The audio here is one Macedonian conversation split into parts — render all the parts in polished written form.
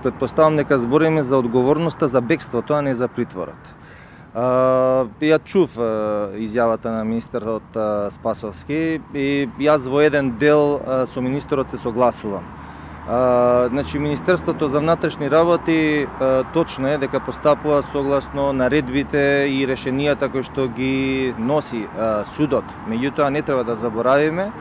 Предпоставам дека збориме за одговорноста за бегството, а не за притворот. Ја чув изјавата на министерот Спасовски и јас во еден дел со министерот се согласувам. Значи, Министерството за внатрешни работи точно е дека постапува согласно наредбите и решенијата кои што ги носи судот. Меѓутоа, не треба да заборавиме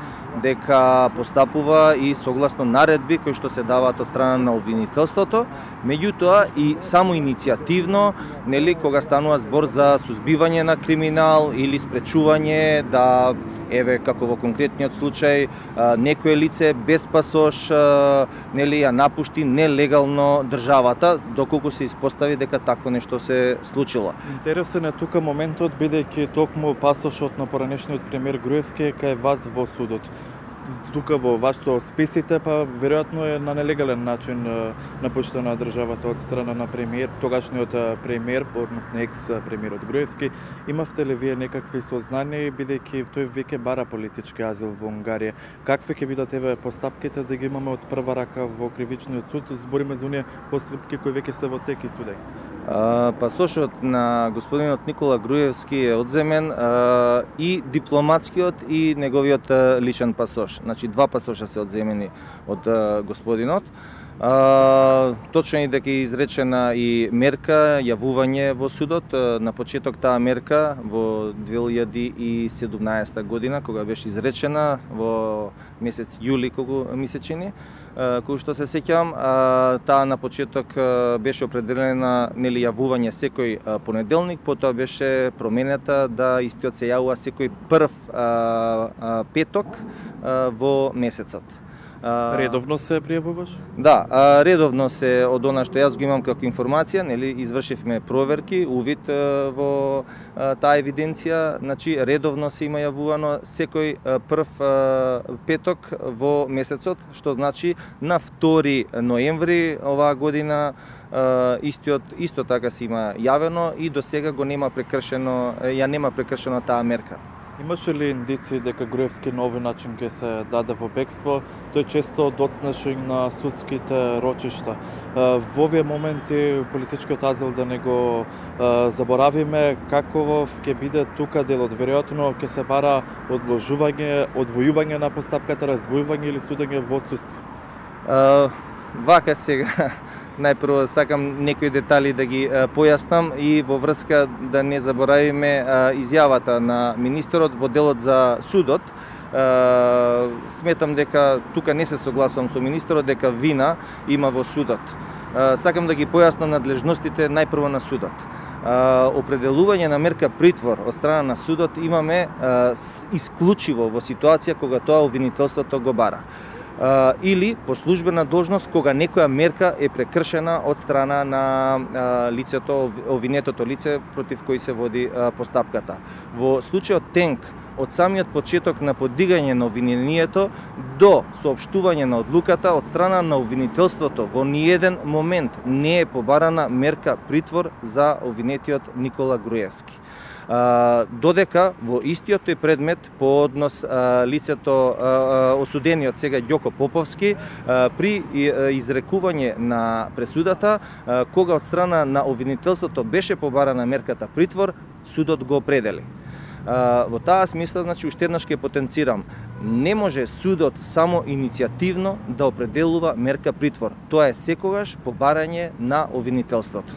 дека постапува и согласно наредби кои што се даваат од страна на обвинителството, меѓутоа и само иницијативно, нели, кога станува збор за сузбивање на криминал или спречување да, еве, како во конкретниот случај, некое лице без пасош, нели, ја напушти нелегално државата, доколку се испостави дека такво нешто се случило. Интересен е тука моментот, бидејќи токму пасошот на поранешниот премиер Груевски е кај вас во судот. Тука во вашето списите, па веројатно е на нелегален начин напуштена државата од страна на тогашниот премиер, односно екс-премиерот Груевски. Имавте ли вие некакви сознанија, бидејќи тој веќе бара политички азил во Унгарија? Какви ќе бидат еве постапките да ги имаме од прва рака во кривичниот суд? Збориме за оние постапки кои веќе се во тек и судење. Пасошот на господинот Никола Груевски е одземен и дипломатскиот и неговиот личен пасош. Значи, два пасоша се одземени од господинот. Точно е дека е изречена и мерка јавување во судот. На почеток таа мерка во 2017 година, кога беше изречена во месец јули, колку ми се чини, кој што се сеќавам, таа на почеток беше определена, нели, јавување секој понеделник, потоа беше променета да истиот се јавува секој прв петок во месецот. Редовно се пријавуваш? Да, редовно се, од она што јас го имам како информација, нели, извршивме проверки, увид во таа евиденција, значи редовно се има јавувано секој прв петок во месецот, што значи на 2 ноември оваа година исто така се има јавено и до сега го нема прекршено, ја нема прекршено таа мерка. Имаше ли индици дека Груевски на овој начин ќе се даде во бегство? Тој често доцнеше на судските рочишта. Во овие моменти политичкиот азил да не го заборавиме, каков ќе биде тука делот? Веројатно ќе се бара одложување, одвојување на постапката, раздвојување или судење во отсуство? Вака сега, најпрво сакам некои детали да ги појаснам и во врска да не заборавиме изјавата на министерот во делот за судот. Сметам дека тука не се согласувам со министерот дека вина има во судот. Сакам да ги појаснам надлежностите најпрво на судот. Определување на мерка притвор од страна на судот имаме исклучиво во ситуација кога тоа обвинителството го бара. Или по службена должност кога некоја мерка е прекршена од страна на лицето, обвинетото лице против кој се води постапката. Во случајот Тенк, од самиот почеток на подигање на обвинението до соопштување на одлуката од страна на обвинителството во ниеден момент не е побарана мерка притвор за обвинетиот Никола Груевски. Додека во истиот тој предмет по однос лицето осудениот сега Ѓоко Поповски при изрекување на пресудата, кога од страна на обвинителството беше побарана мерката притвор, судот го определи. Во таа смисла, значи, уште еднаш ќе потенцирам, не може судот само иницијативно да определува мерка притвор. Тоа е секогаш побарање на обвинителството.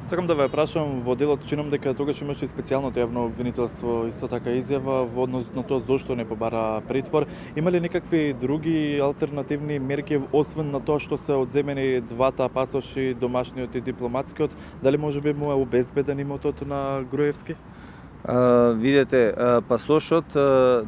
Сакам да ве прашам, во делот чинам дека тогаш имаше специјалното јавно обвинителство исто така изјава во однос на тоа зошто не побара притвор. Има ли некакви други алтернативни мерки освен на тоа што се одземени двата пасоши, домашниот и дипломатскиот? Дали можеби му е обезбеден имотот на Груевски? Видете, пасошот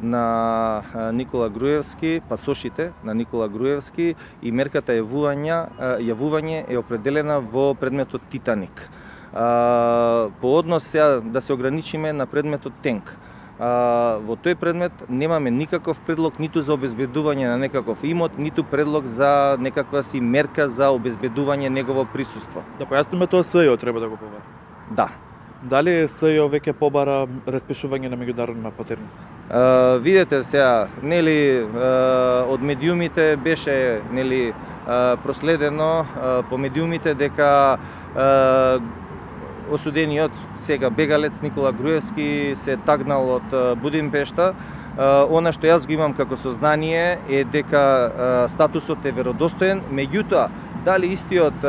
на Никола Груевски, пасошите на Никола Груевски и мерката јавување е определена во предметот Титаник. По однос сега да се ограничиме на предметот Тенк. Во тој предмет немаме никаков предлог ниту за обезбедување на некаков имот, ниту предлог за некаква си мерка за обезбедување негово присуство. Да појасниме, тоа СЈО треба да го побара. Да. Дали СЈО веќе побара распишување на меѓународна потерница? Видете сега, нели, од медиумите беше, нели, проследено по медиумите дека осудениот сега бегалец Никола Груевски се тагнал од Будимпешта. Она што јас го имам како сознание е дека статусот е веродостоен, меѓутоа дали истиот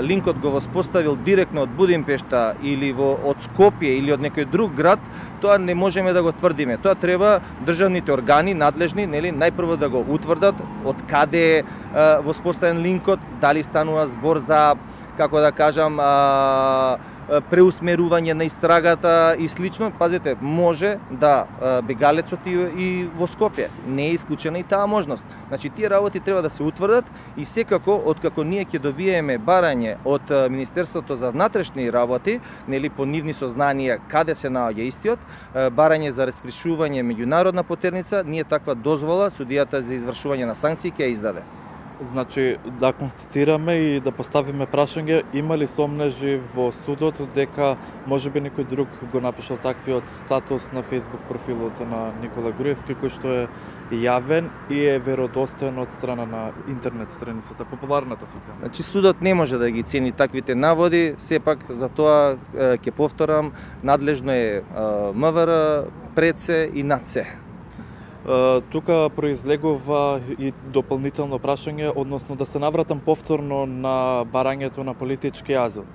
линкот го воспоставил директно од Будимпешта или од Скопје или од некој друг град, тоа не можеме да го тврдиме. Тоа треба државните органи надлежни, нели, најпрво да го утврдат од каде е воспоставен линкот, дали станува збор за, како да кажам, преусмерување на истрагата и слично. Пазете, може да бегалецот и во Скопје. Не е исклучена и таа можност. Значи, тие работи треба да се утврдат и секако, откако ние ќе добиеме барање од Министерството за внатрешни работи, нели по нивни сознанија каде се наоѓа истиот, барање за распришување меѓународна потерница, ние таква дозвола судијата за извршување на санкции ќе ја издаде. Значи, да констатираме и да поставиме прашање, има ли сомнежи во судот дека можеби некој друг го напишал таквиот статус на Facebook профилот на Никола Груевски, кој што е јавен и е веродостоен од страна на интернет страницата, популарната социјална? Значи, судот не може да ги цени таквите наводи, сепак за тоа ќе повторам, надлежно е МВР, пред се и над се. Тука произлегува и дополнително прашање, односно да се навратам повторно на барањето на политички азил.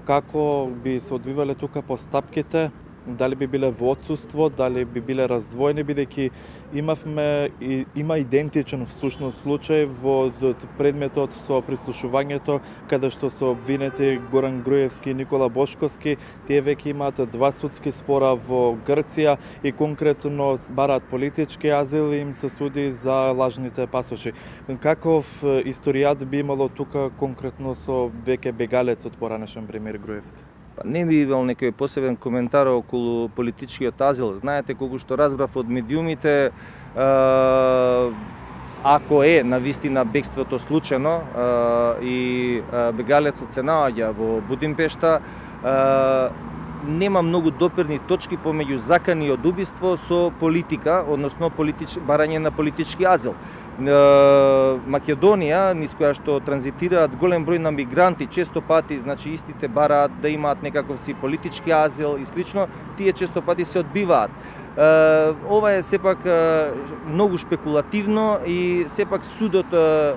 Како би се одвивале тука постапките? Дали би биле во отсуство, дали би биле раздвоени, бидејќи има идентичен всушност случај во предметот со прислушувањето, каде што се обвинети Горан Груевски и Никола Бошковски. Тие веќе имаат 2 судски спора во Грција и конкретно бараат политички азил и им се суди за лажните пасоши. Каков историјат би имало тука конкретно со веќе бегалецот поранешен премиер Груевски? Не би имал некој посебен коментар околу политичкиот азил. Знаете, колку што разбрав од медиумите, ако е навистина бегството случајно и бегалецот се наоѓа во Будимпешта, нема многу допирни точки помеѓу закани од убиство со политика, односно барање на политички азил. Македонија, низ која што транзитираат голем број на мигранти, често пати, значи, истите бараат да имаат некаков си политички азил и слично, тие често пати се одбиваат. Ова е сепак многу шпекулативно и сепак судот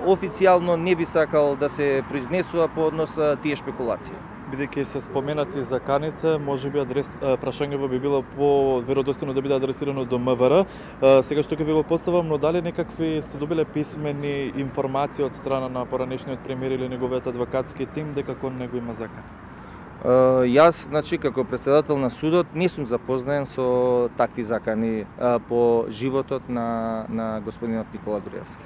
официјално не би сакал да се произнесува по однос тие шпекулации. Бидејќи се споменати заканите, можеби прашањето би било по-веродостојно да биде адресирано до МВР. Сега што ќе ви го поставам, но дали некакви сте добиле писмени информации од страна на поранешниот премиер или неговиот адвокатски тим дека кон него има закан? Јас, значи, како председател на судот, не сум запознаен со такви закани по животот на господинот Никола Груевски.